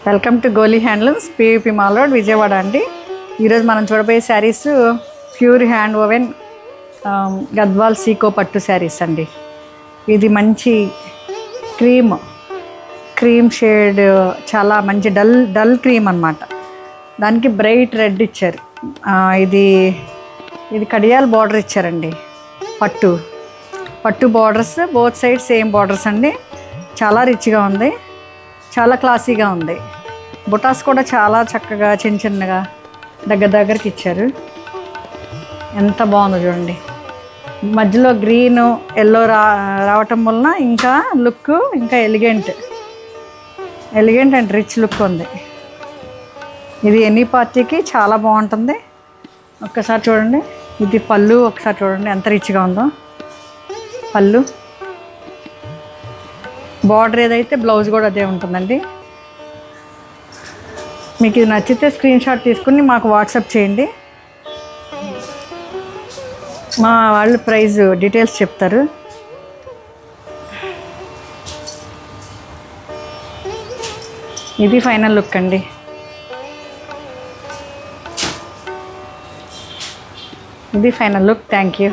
Welcome to Goli handlooms, PVP mall road, Vijayawada అండి. ఈరోజు మనం చూడబోయే saris pure hand woven Gadwal sico పట్టు శారీస్ అండి. ఇది మంచి క్రీమ్ షేడ్, చాలా మంచి డల్ క్రీమ్ అన్నమాట. దానికి బ్రైట్ రెడ్ ఇచ్చారు. ఇది కడియాల్ బార్డర్ ఇచ్చారండి. పట్టు borders, both side same borders అండి. చాలా రిచ్గా ఉంది, చాలా క్లాసీగా ఉంది. బుటాస్ కూడా చాలా చక్కగా చిన్నగా దగ్గరికి ఇచ్చారు. ఎంత బాగుందో చూడండి. మధ్యలో గ్రీన్ ఎల్లో రావటం వలన ఇంకా లుక్ ఇంకా ఎలిగెంట్ అండ్ రిచ్ లుక్ ఉంది. ఇది ఎనీ పార్టీకి చాలా బాగుంటుంది. ఒక్కసారి చూడండి. ఇది పళ్ళు ఒకసారి చూడండి ఎంత రిచ్గా ఉందో. పళ్ళు బార్డర్ ఏదైతే బ్లౌజ్ కూడా అదే ఉంటుందండి. మీకు ఇది నచ్చితే స్క్రీన్ షాట్ తీసుకుని మాకు వాట్సాప్ చేయండి. మా వాళ్ళు ప్రైస్ డీటెయిల్స్ చెప్తారు. ఇది ఫైనల్ లుక్ అండి. ఇది ఫైనల్ లుక్. Thank you.